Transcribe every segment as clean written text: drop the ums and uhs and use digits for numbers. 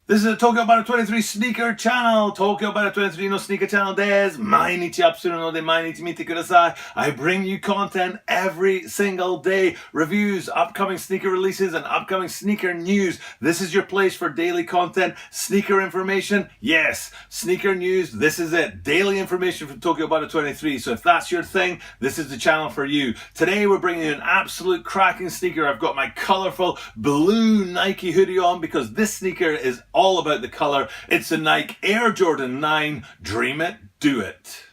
This is a Tokyo Battle 23 sneaker channel. Tokyo Battle 23 のスニーカーチャンネルです。毎日アップするので毎日見てください。I bring you content every single day. Reviews, upcoming sneaker releases, and upcoming sneaker news. This is your place for daily content. Sneaker information, yes. Sneaker news, this is it. Daily information from Tokyo Battle 23. So if that's your thing, this is the channel for you. Today we're bringing you an absolute cracking sneaker. I've got my colorful blue Nike hoodie on because this sneaker is all about the color. It's the Nike Air Jordan 9 Dream It, Do It.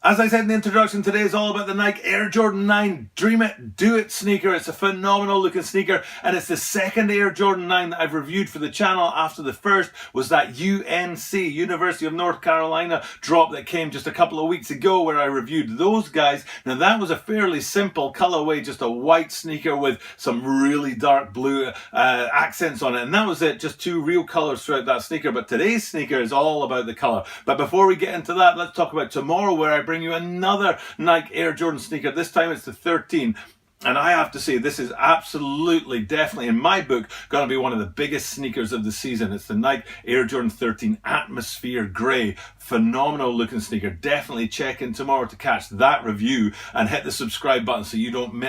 As I said in the introduction, today is all about the Nike Air Jordan 9 Dream It, Do It sneaker. It's a phenomenal looking sneaker, and it's the second Air Jordan 9 that I've reviewed for the channel after the first was that UNC, University of North Carolina drop that came just a couple of weeks ago where I reviewed those guys. Now that was a fairly simple colorway, just a white sneaker with some really dark blue accents on it, and that was it, just two real colors throughout that sneaker. But today's sneaker is all about the color. But before we get into that, let's talk about tomorrow, where I bring you another Nike Air Jordan sneaker. This time it's the 13. And I have to say, this is absolutely, definitely, in my book, going to be one of the biggest sneakers of the season. It's the Nike Air Jordan 13 Atmosphere Grey. Phenomenal looking sneaker. Definitely check in tomorrow to catch that review and hit the subscribe button so you don't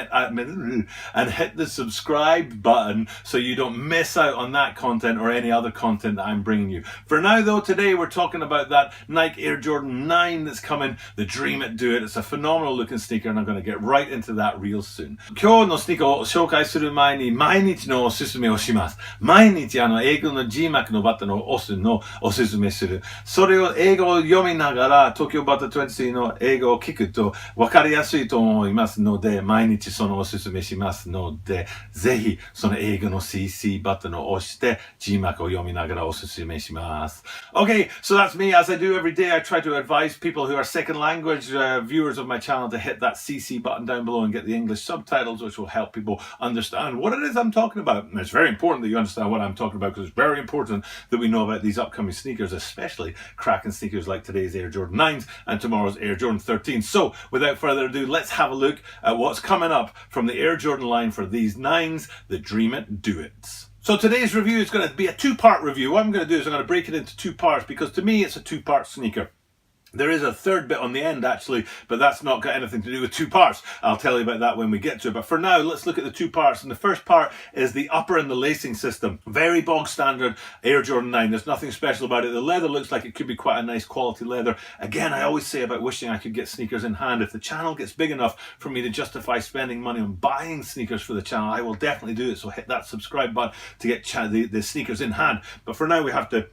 miss out on that content or any other content that I'm bringing you. For now, though, today we're talking about that Nike Air Jordan 9 that's coming, the Dream It, Do It. It's a phenomenal looking sneaker, and I'm going to get right into that real soon. 今日のスニーカーを紹介する前に毎日のおすすめをします。毎日英語の G-Mac のバットのおすすめする。それを英語を読みながら東京バット23の英語を聞くと分かりやすいと思いますので、毎日そのおすすめしますので、ぜひその英語の CC バットの押して G-Mac を読みながらおすすめします。Okay, so that's me. As I do every day, I try to advise people who are second language viewers of my channel to hit that CC button down below and get the English subtitles, which will help people understand what it is I'm talking about. And it's very important that you understand what I'm talking about, because it's very important that we know about these upcoming sneakers, especially cracking sneakers like today's Air Jordan 9s and tomorrow's Air Jordan 13. So without further ado, let's have a look at what's coming up from the Air Jordan line for these 9s, the Dream It, Do It. So today's review is going to be a two-part review. What I'm going to do is I'm going to break it into two parts, because to me it's a two-part sneaker. There is a third bit on the end, actually, but that's not got anything to do with two parts. I'll tell you about that when we get to it. But for now, let's look at the two parts. And the first part is the upper and the lacing system. Very bog standard Air Jordan 9. There's nothing special about it. The leather looks like it could be quite a nice quality leather. Again, I always say about wishing I could get sneakers in hand. If the channel gets big enough for me to justify spending money on buying sneakers for the channel, I will definitely do it. So hit that subscribe button to get the sneakers in hand. But for now, we have to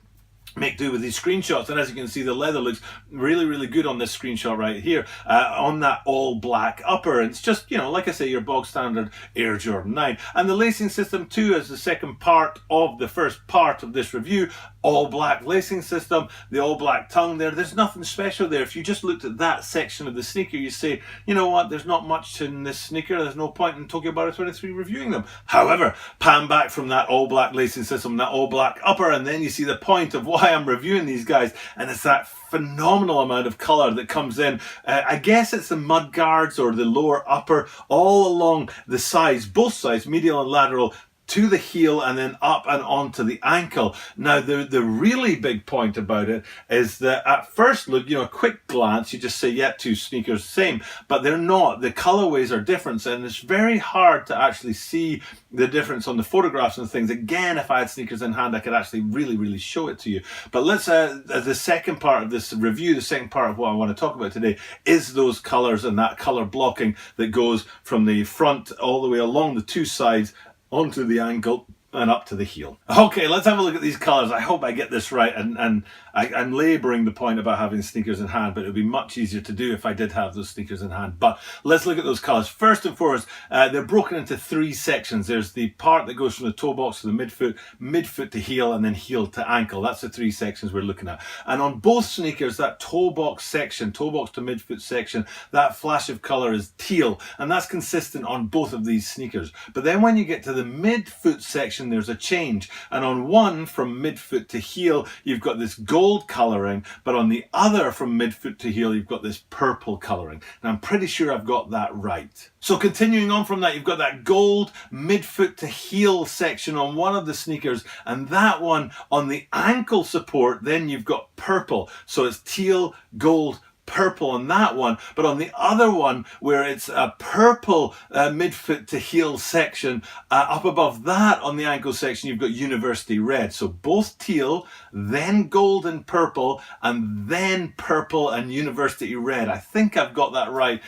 make do with these screenshots, and as you can see, the leather looks really, really good on this screenshot right here, on that all black upper. And it's just, you know, like I say, your bog standard Air Jordan 9. And the lacing system too is the second part of the first part of this review. All black lacing system, the all black tongue there. There's nothing special there. If you just looked at that section of the sneaker, you say, you know what, there's not much in this sneaker. There's no point in Tokyo Battle 23 reviewing them. However, pan back from that all black lacing system, that all black upper, and then you see the point of why I'm reviewing these guys, and it's that phenomenal amount of color that comes in. I guess it's the mud guards or the lower upper, all along the sides, both sides, medial and lateral, to the heel and then up and onto the ankle. Now, the really big point about it is that at first look, you know, a quick glance, you just say, yeah, two sneakers same, but they're not. The colorways are different, and it's very hard to actually see the difference on the photographs and things. Again, if I had sneakers in hand, I could actually really, really show it to you. But let's, the second part of this review, the second part of what I want to talk about today is those colors and that color blocking that goes from the front all the way along the two sides onto the ankle and up to the heel. Okay, let's have a look at these colors. I hope I get this right, and I'm laboring the point about having sneakers in hand, but it would be much easier to do if I did have those sneakers in hand. But let's look at those colors. First and foremost, they're broken into three sections. There's the part that goes from the toe box to the midfoot, midfoot to heel, and then heel to ankle. That's the three sections we're looking at. And on both sneakers, that toe box section, toe box to midfoot section, that flash of color is teal, and that's consistent on both of these sneakers. But then when you get to the midfoot section, section there's a change, and on one from midfoot to heel you've got this gold colouring, but on the other from midfoot to heel you've got this purple colouring. And I'm pretty sure I've got that right. So continuing on from that, you've got that gold midfoot to heel section on one of the sneakers, and that one on the ankle support then you've got purple. So it's teal, gold, purple on that one, but on the other one where it's a purple midfoot to heel section, up above that on the ankle section you've got university red. So both teal, then gold and purple, and then purple and university red. I think I've got that right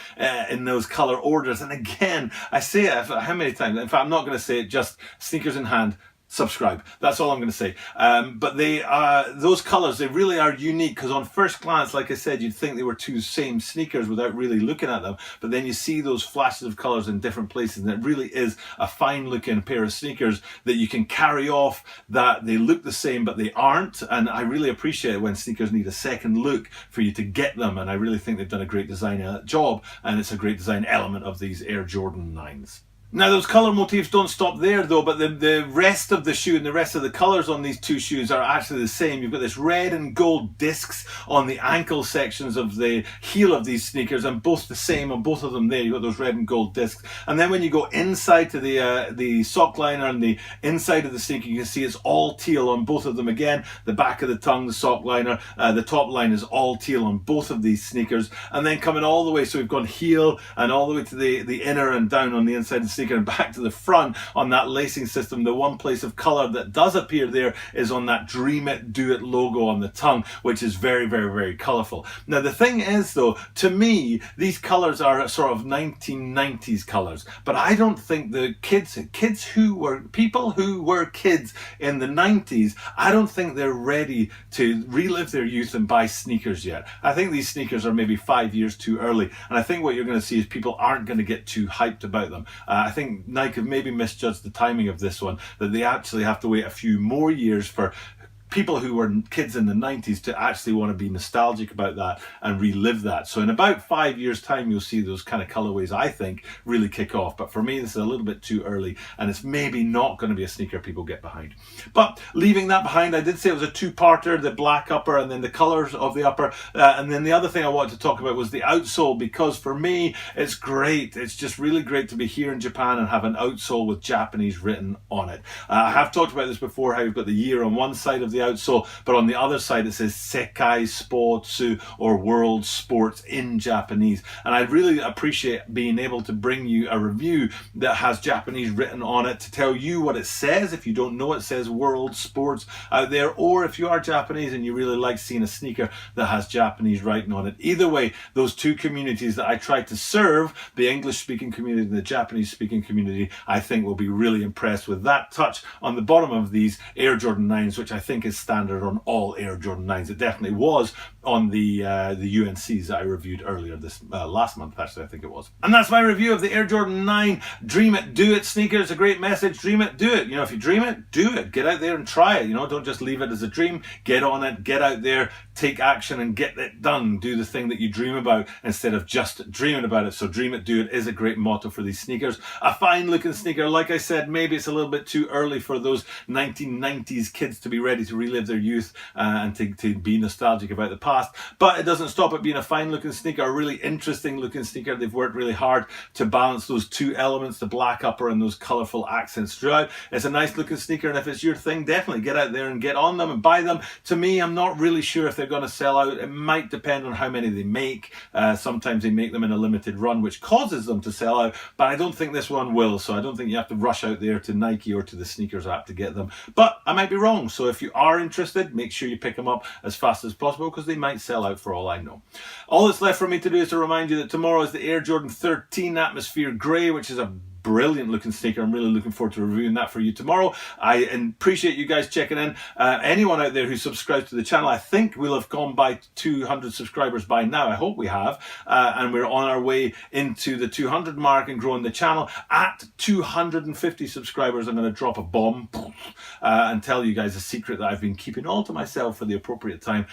in those color orders. And again, I say it how many times? In fact, I'm not going to say it, just sneakers in hand, subscribe. That's all I'm going to say. But they those colors, they really are unique, because on first glance, like I said, you'd think they were two same sneakers without really looking at them, but then you see those flashes of colors in different places, and it really is a fine looking pair of sneakers that you can carry off, that they look the same but they aren't. And I really appreciate it when sneakers need a second look for you to get them, and I really think they've done a great design job, and it's a great design element of these Air Jordan 9s. Now those colour motifs don't stop there though, but the rest of the shoe and the rest of the colours on these two shoes are actually the same. You've got this red and gold discs on the ankle sections of the heel of these sneakers, and both the same on both of them there. You've got those red and gold discs. And then when you go inside to the sock liner and the inside of the sneaker, you can see it's all teal on both of them again. The back of the tongue, the sock liner, the top line is all teal on both of these sneakers. And then coming all the way, so we've gone heel and all the way to the inner and down on the inside of the sneaker, and back to the front on that lacing system. The one place of colour that does appear there is on that Dream It, Do It logo on the tongue, which is very, very, very colourful. Now the thing is though, to me, these colours are sort of 1990s colours, but I don't think the people who were kids in the 90s, I don't think they're ready to relive their youth and buy sneakers yet. I think these sneakers are maybe 5 years too early, and I think what you're going to see is people aren't going to get too hyped about them. I think Nike have maybe misjudged the timing of this one, that they actually have to wait a few more years for people who were kids in the 90s to actually want to be nostalgic about that and relive that. So in about 5 years time you'll see those kind of colorways, I think, really kick off. But for me this is a little bit too early, and it's maybe not going to be a sneaker people get behind. But leaving that behind, I did say it was a two-parter, the black upper and then the colors of the upper, and then the other thing I wanted to talk about was the outsole, because for me it's great. It's just really great to be here in Japan and have an outsole with Japanese written on it. I have talked about this before, how you've got the year on one side of the outsole, but on the other side it says Sekai Sportsu, or World Sports in Japanese. And I really appreciate being able to bring you a review that has Japanese written on it, to tell you what it says. If you don't know, it says World Sports out there, or if you are Japanese and you really like seeing a sneaker that has Japanese writing on it. Either way, those two communities that I try to serve, the English speaking community and the Japanese speaking community, I think will be really impressed with that touch on the bottom of these Air Jordan 9s, which I think is standard on all Air Jordan 9s. It definitely was on the UNCs that I reviewed earlier this last month, actually, I think it was. And that's my review of the Air Jordan 9 Dream It, Do It sneaker. It's a great message. Dream it, do it. You know, if you dream it, do it. Get out there and try it. You know, don't just leave it as a dream. Get on it, get out there, take action and get it done. Do the thing that you dream about instead of just dreaming about it. So Dream It, Do It is a great motto for these sneakers. A fine looking sneaker. Like I said, maybe it's a little bit too early for those 1990s kids to be ready to relive their youth and to be nostalgic about the past, but it doesn't stop it being a fine looking sneaker, a really interesting looking sneaker. They've worked really hard to balance those two elements, the black upper and those colourful accents throughout. It's a nice looking sneaker, and if it's your thing, definitely get out there and get on them and buy them. To me, I'm not really sure if they're going to sell out. It might depend on how many they make. Sometimes they make them in a limited run, which causes them to sell out, but I don't think this one will, so I don't think you have to rush out there to Nike or to the sneakers app to get them. But I might be wrong, so if you are interested, make sure you pick them up as fast as possible, because they might sell out for all I know. All that's left for me to do is to remind you that tomorrow is the Air Jordan 13 Atmosphere Grey, which is a brilliant looking sneaker. I'm really looking forward to reviewing that for you tomorrow. I appreciate you guys checking in. Anyone out there who subscribes to the channel, I think we'll have gone by 200 subscribers by now. I hope we have. And we're on our way into the 200 mark and growing the channel. At 250 subscribers, I'm going to drop a bomb. and tell you guys a secret that I've been keeping all to myself for the appropriate time,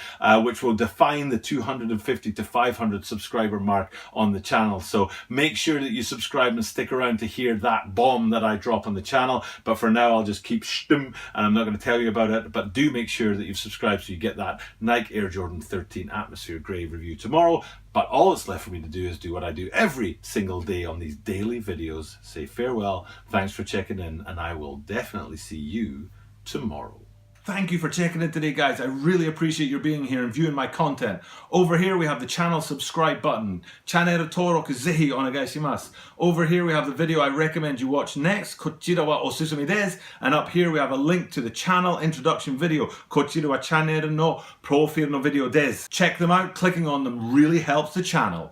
which will define the 250 to 500 subscriber mark on the channel. So make sure that you subscribe and stick around to hear that bomb that I drop on the channel. But for now, I'll just keep shtum, and I'm not going to tell you about it. But do make sure that you've subscribed so you get that Nike Air Jordan 13 Atmosphere Grey review tomorrow. But all that's left for me to do is do what I do every single day on these daily videos. Say farewell, thanks for checking in, and I will definitely see you tomorrow. Thank you for checking in today, guys. I really appreciate your being here and viewing my content. Over here we have the channel subscribe button. Channel登録ぜひお願いします. Over here we have the video I recommend you watch next. こちらはおすすめです. And up here we have a link to the channel introduction video. こちらはチャンネルのプロフィールのvideoです. Check them out. Clicking on them really helps the channel.